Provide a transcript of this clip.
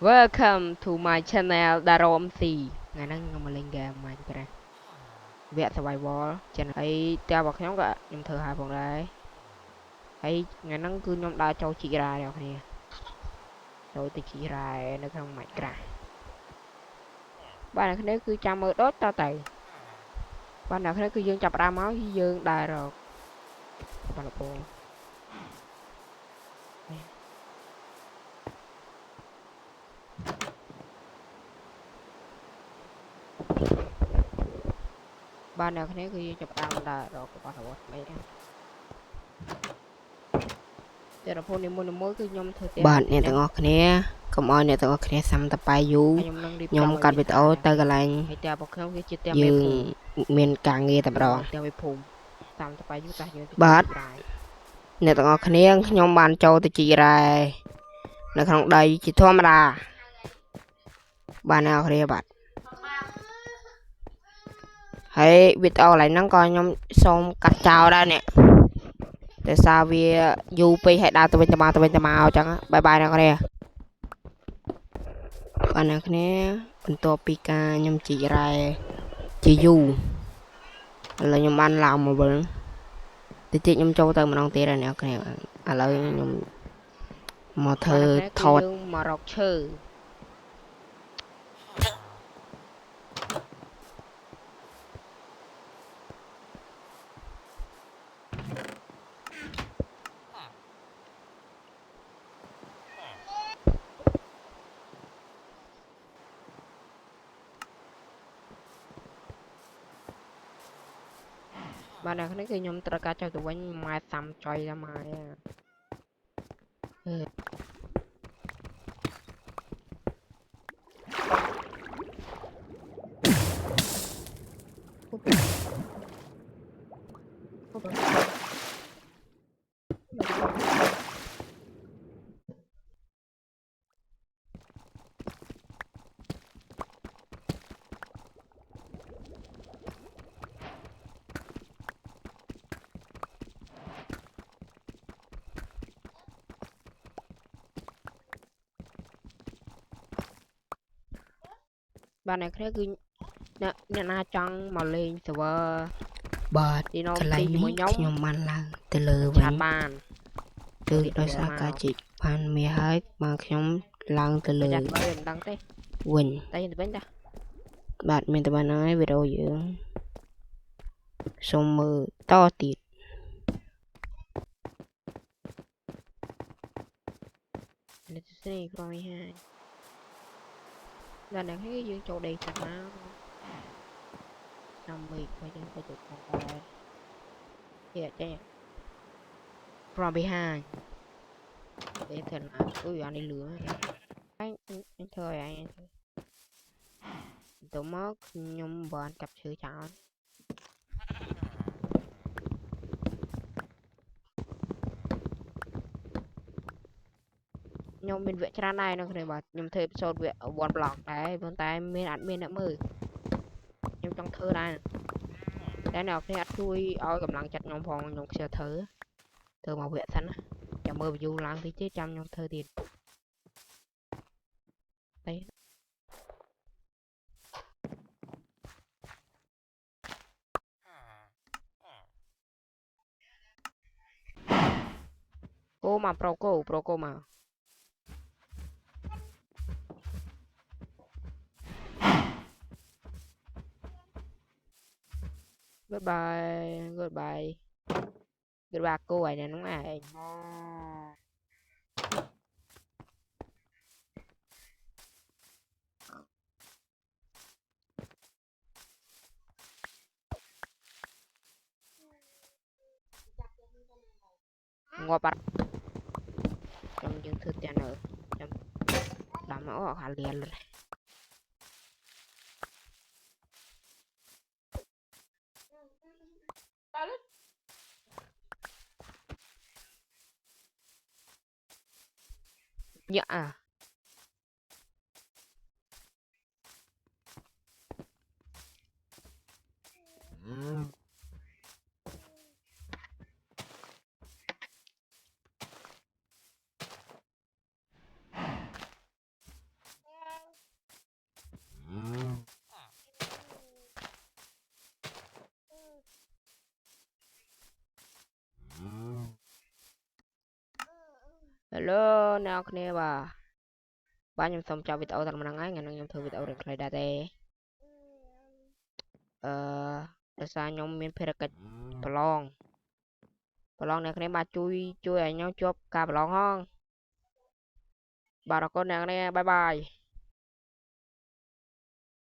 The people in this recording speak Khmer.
Welcome to my channel Darom C ថ្ងៃហ្នឹងខ្ញុំមកលេង game Minecraft វគ្គ Survival ចឹងហើយតែរបស់ខ្ញុំក៏ខ្ញុំធ្វើហើយផងដែរហើយថ្ងៃហ្នឹងគឺខ្ញុំដើរចូលជីករ៉ាអ្នកគ្នាចូលទៅជីករ៉ានៅក្នុង Minecraft បាទអ្នកគ្នាគឺចាំមើលដូចតទៅបាទអ្នកគ្នាគឺយើងចាប់ផ្ដើមមកយើងដើររកបាទលោកបងបាទអ្នកគ្នាគឺយើងចាប់ផ្ដើមដើររករបស់របស់ថ្មីណាតែរពូននីមួយៗគឺខ្ញុំធ្វើទៀតបាទអ្នកទាំងអស់គ្នាកុំឲ្យអ្នកទាំងអស់គ្នាសាំតប៉ៃយូខ្ញុំកាត់វីដេអូទៅកន្លែងហើយតែរបស់ខ្ញុំគឺជាតែមេភូមិមានការងារតែម្ដងតែមេភូមិសាំតប៉ៃយូតែយើងបាទអ្នកទាំងអស់គ្នាខ្ញុំបានចូលទៅជីករ៉ែនៅក្នុងដីជាធម្មតាបាទអ្នកទាំងអស់គ្នាបាទហើយវីដេអូកន្លែងហ្នឹងក៏ខ្ញុំសូមកាត់ចោលដែរអ្នកតែសារវាយូរពេកហើយដើរទៅវិញទៅមកអញ្ចឹងបាយបាយអ្នកគ្នាបាទអ្នកគ្នាបន្ទាប់ពីការខ្ញុំជីករ៉ែជាយូរឥឡូវខ្ញុំបានឡើងមកវិញតិចខ្ញុំចូលទៅម្ដងទៀតហើយអ្នកគ្នាឥឡូវខ្ញុំមកធ្វើថតមករកឈើបាទអ្នកនេះគឺខ្ញុំត្រូវការចុះទៅវិញម៉ែសាំចុយតែម៉ែបាទអ្នកនេះគឺអ្នកណាចង់មកលេង server បាទកន្លែងនេះខ្ញុំបានឡើងទៅលើវិញបានគឺដោយសារការជីកបានមាសហើយមកខ្ញុំឡើងទៅលើមិនដឹងទេវិញតែទៅវិញតាបាទមានតែបានហើយវីដេអូយើងសូមមើលតទៀតនេះស្រីប្រហែលហើយដល់នេះយើងចូលដីចាក់មកតាមមេឃវិញទៅចូលផងដែរជាចេះ from behind ទេទៅណាអូយអានេះលឿនអញធ្វើឲ្យអញទៅមកខ្ញុំបានចាប់ឈើចោលខ្ញុំមានវគ្គច្រើនដែរនៅក្នុងបាទខ្ញុំធ្វើអេពីសូតវគ្គ1 block ដែរប៉ុន្តែមានអត់មានអ្នកមើលខ្ញុំចង់ធ្វើដែរតែអ្នកគ្នាអត់ជួយឲ្យកម្លាំងចិត្តខ្ញុំផងខ្ញុំខ្ជិលធ្វើមកវគ្គសិនណាចាំមើល view ឡើងតិចទេចាំខ្ញុំធ្វើទៀតតែគោមកប្រូគោមកgoodbye គោឯនេះហ្នឹងឯងងាប់បាត់ខ្ញុំយើងធ្វើત્યાંនៅខ្ញុំដាក់មកអស់ហាលៀនយ៉ា Hello អ្នកគ្នាបាទខ្ញុំសូមចាប់វីដេអូតែម្ដងហើយថ្ងៃនេះខ្ញុំធ្វើវីដេអូរឿងខ្លីដែរទេអឺដោយសារខ្ញុំមានភារកិច្ចប្រឡងអ្នកគ្នាបាទជួយឲ្យខ្ញុំជាប់ការប្រឡងហងបាទអរគុណអ្នកគ្នាបាយបាយ